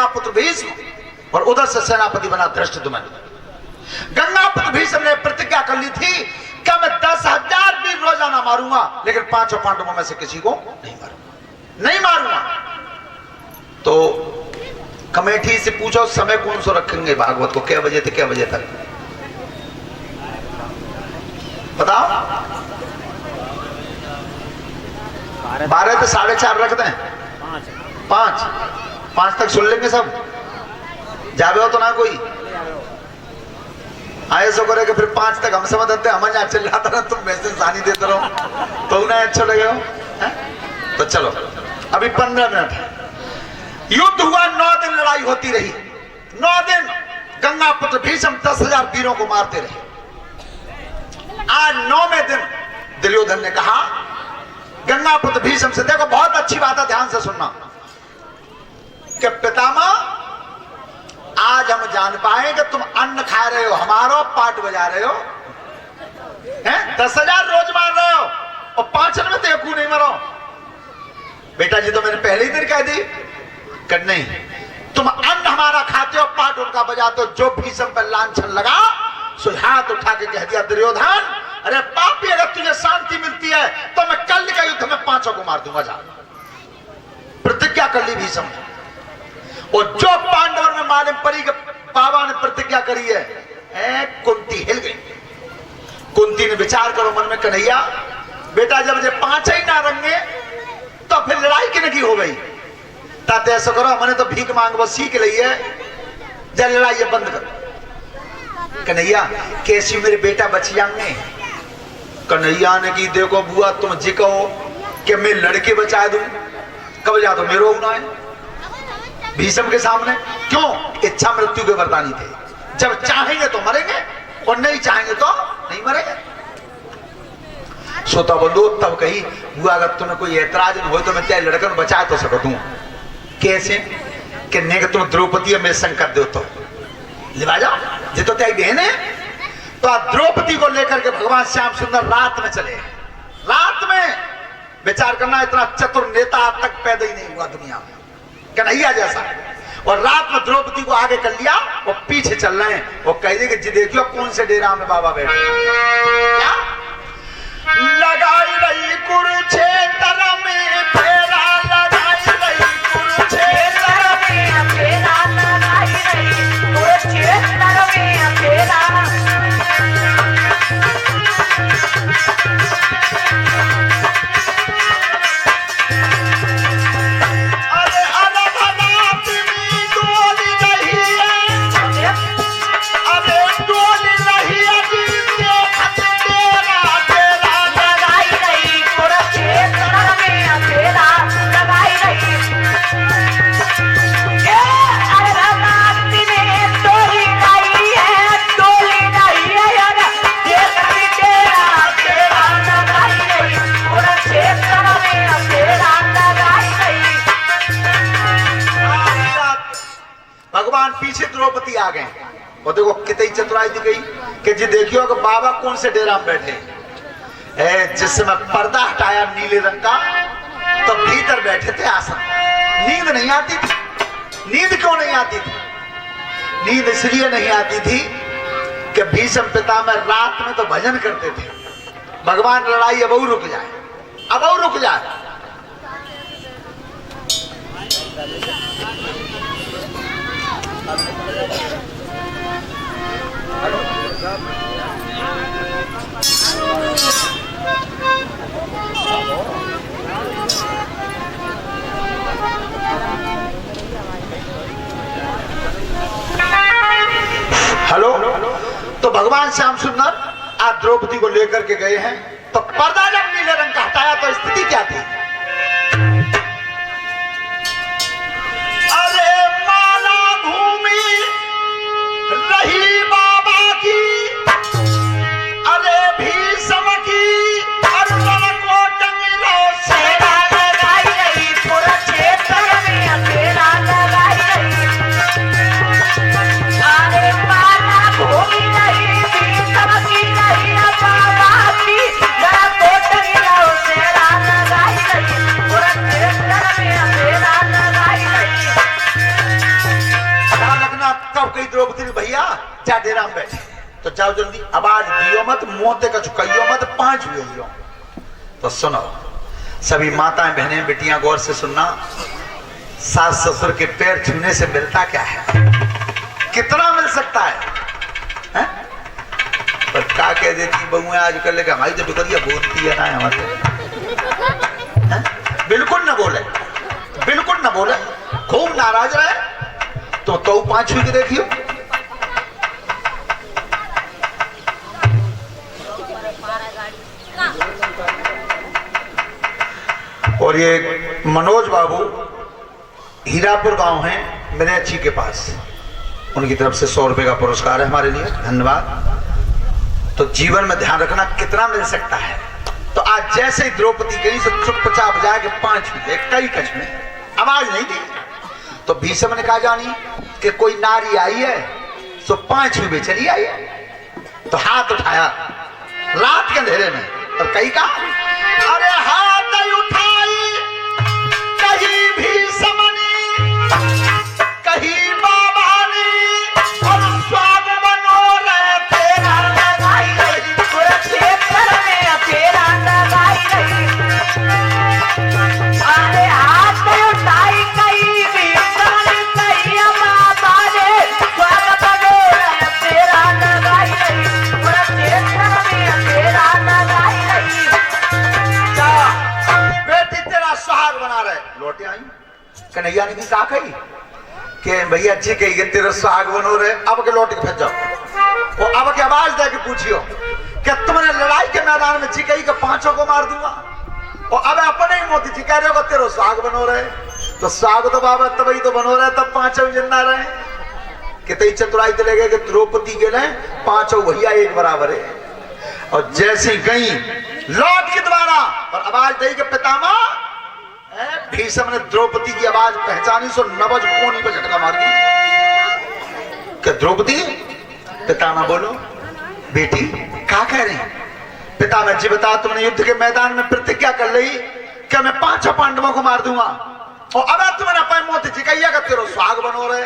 गंगापुत्र भीष्म और उधर से सेनापति बना धृष्टद्युम्न। गंगापुत्र भीष्म ने प्रतिज्ञा कर ली थी कि मैं 10,000 वीर रोजाना मारूंगा, लेकिन 5 पांडवों में से किसी को नहीं मारूंगा। तो कमेटी से पूछो समय कौन सा रखेंगे भागवत को, क्या बजे थे क्या बजे तक बताओ? 12 से 4:30 रख दें, 5 तक सुन लेंगे सब। जावे हो तो ना कोई आए सो करे कि फिर 5 तक हम समझ आते हम यहाँ चिल्ला था, तुम मैसेज आनी देते रहो तो उन्हें अच्छा लगे हो। तो चलो अभी 15 मिनट है। युद्ध हुआ, 9 दिन लड़ाई होती रही। 9 दिन गंगापुत्र भीष्म 10,000 वीरों को मारते रहे। आज 9वें दिन दुर्योधन ने कहा गंगापुत्र भीष्म से, देखो बहुत अच्छी बात है, ध्यान से सुनना, कि पितामह आज हम जान पाए कि तुम अन्न खा रहे हो, हमारा पाठ बजा रहे हो, हैं? 10,000 रोज मार रहे हो और 5 में तो एक नहीं मरो। बेटा जी तो मैंने पहले ही दिन कह दी कि नहीं, तुम अन्न हमारा खाते हो, पाठ उनका बजाते हो। जो भीष्म पर लांछन लगा सो हाथ उठा के कह दिया, दुर्योधन अरे पापी, अगर तुझे शांति मिलती है तो मैं कल के युद्ध में 5 को मार दूंगा। जा प्रतिज्ञा कर ली भीष्म। और जो पांडवों में मालूम पड़ी कि बाबा ने प्रतिज्ञा करी है, कुंती हिल गई। कुंती ने विचार करो मन में, कन्हैया बेटा जब ये 5 ही ना रंगे तो फिर लड़ाई की हो गई। ताते ऐसा करो, मैंने तो भीख मांग वो सीख ली है, जब लड़ाई बंद करो। कन्हैया कैसी मेरे बेटा बच जाएंगे? कन्हैया ने की, देखो बुआ तुम जी कहो कि मैं लड़के बचा दूं, कब जा दो मेरो ना है भीष्म के सामने। क्यों? इच्छा मृत्यु के वरदानी थे, जब चाहेंगे तो मरेंगे और नहीं चाहेंगे तो नहीं मरेंगे। सोता बंधु तब कही, बुआ अगर तुम्हें कोई ऐतराज न हो तो मैं तेरे लड़कन बचा तो सकता हूं। कैसे? कि नहीं तुम द्रौपदी में संकट दो तो लिवा जाओ, ये तो तेरी बहन है। तो द्रौपदी को लेकर के भगवान श्याम सुंदर रात में चले। रात में विचार करना, इतना चतुर नेता आज तक पैदा ही नहीं हुआ दुनिया में, कन्हैया जैसा। और रात में द्रौपदी को आगे कर लिया और पीछे चल रहे हैं। और कह दे कि देखियो कौन से डेरा में बाबा बैठे। क्या लगाई रही कुरुक्षेत्र में फेरा, लगाई रही कुरुक्षेत्र में फेरा, लगाई रही कुरुक्षेत्र में फेरा। भगवान पीछे द्रौपदी आ गए और देखो कितनी चतुराई दी गई कि जी देखियो कि बाबा कौन से डेरा में बैठे। जिससे मैं पर्दा हटाया नीले रंग का तो भीतर बैठे थे आसन। नींद नहीं आती थी। नींद क्यों नहीं आती थी? नींद इसलिए नहीं आती थी कि भीष्म पितामह रात में तो भजन करते थे, भगवान लड़ाई अब रुक जाए, अब रुक जाए। हेलो, तो भगवान श्याम सुंदर आज द्रौपदी को लेकर के गए हैं। तो पर्दा जब नीले रंग का हटाया तो स्थिति क्या थी? अरे माला भूमि रही बाबा की, अरे भीष्म की, अर्जुन को टंगलो सेना लगाई रही, कुरुक्षेत्र में अंधेरा लगाई रही। अरे माला भूमि रही, भीष्म की रही, बाबा की, जरा को टंगलो सेना लगाई रही। द्रौपदी ने भैया जा डेरा में बैठे तो जाओ जल्दी, आवाज दियो मत, मोते का चुकाइयो मत, 5 हुए हो। तो सुनो सभी माताएं बहनें बेटियां गौर से सुनना, सास ससुर के पैर छूने से मिलता क्या है? कितना मिल सकता है? पर क्या कह देती बहुएं आजकल लेकर हमारी तो डुकरिया बोलती है ना हमारे, बिल्कुल ना बोले, बिल्कुल ना बोले, खूब नाराज रहे तो 5 हुई के देखियो। और ये मनोज बाबू हीरापुर गांव है मिनेची के पास, उनकी तरफ से 100 रुपए का पुरस्कार है हमारे लिए, धन्यवाद। तो जीवन में ध्यान रखना कितना मिल सकता है। तो आज जैसे ही द्रौपदी गई तो चुपचाप जाके 5 हुए, कई कच में आवाज नहीं दी। तो भीष्म ने कहा जानी कि कोई नारी आई है तो 5 हुए चली आई है। तो हाथ उठाया रात के अंधेरे में और कहीं कहा अरे हाथ उठाई कहीं भीष्म ने कहीं बाबा ने और स्वाग बनो रहे तेरा लगाई रही कुरुक्षेत्र में तेरा लगाई रही। अरे हाथ उठाई कहीं भीष्म ने कहीं बाबा ने स्वाग बनो रहे तेरा लगाई रही कुरुक्षेत्र में तेरा लगाई रही। बेटी तेरा सुहाग बना रहे। लौटे आई कन्हैया ने कहा कही कि भैया जी कही तेरा सुहाग बनो रहे, अब के लौट के फिर जाओ। और अब के आवाज दे के पूछियो कि तुमने लड़ाई के मैदान में जी कही के 5 को मार दूंगा, और अब अपने ही मोती जी कह रहे हो तेरा सुहाग बनो रहे। तो सुहाग तो बाबा तब ही तो बनो रहे, तब 5 जिंदा रहे कि चतुराई तो लगे कि द्रौपदी के लिए 5 भैया एक बराबर है। और जैसे गई लौट के द्वारा और आवाज दी के पितामा, भीष्म ने द्रौपदी की आवाज पहचानी सो नवज कोनी पर झटका मार दी कि द्रौपदी। पितामा बोलो बेटी क्या कह रही? पितामा जी बता तुमने युद्ध के मैदान में प्रतिज्ञा कर ली कि मैं 5 पांडवों को मार दूंगा, और अब तुमने अपने मोती जी कहिए कि तेरा सुहाग बनो रहे।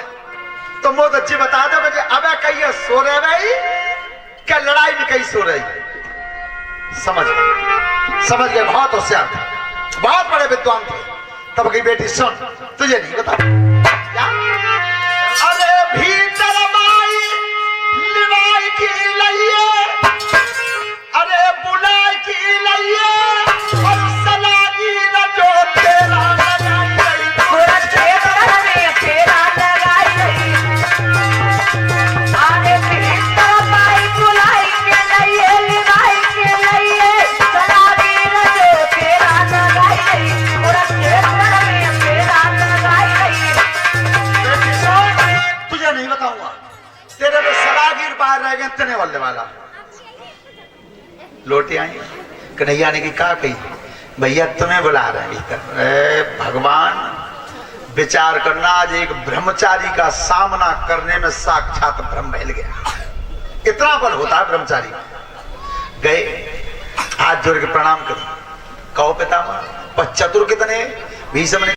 तो मोती जी बता दो मुझे अब कहिए सो रहे भाई क्या लड़ाई में कहीं सो रही? समझ गए, बहुत होशियार थे, बहुत बड़े विद्वान थे। तब की बेटी सुन तुझे नहीं बता क्या? अरे भीतर माई लिवाई की लइए, अरे बुलाई की लइए और सलागी न जो तेरा लगाई रही कुरुक्षेत्र में तेरा लगाई रही। अरे भीतर माई बुलाई के लइए लिवाई के लइए सलागी न जो तेरा लगाई रही कुरुक्षेत्र में तेरा लगाई रही। तुझे नहीं बताऊंगा, तेरे तो सलागीर बाहर रह गए तने वाले वाला। लौटे आई कन्हैया ने कहा कही भैया तुम्हें बुला रहे हैं भीतर। भगवान विचार करना, आज एक ब्रह्मचारी का सामना करने में साक्षात ब्रह्म हिल गया। इतना बल होता है ब्रह्मचारी। गए हाथ जोड़ के प्रणाम कर, कहो पितामह पर चतुर कितने? भीष्म ने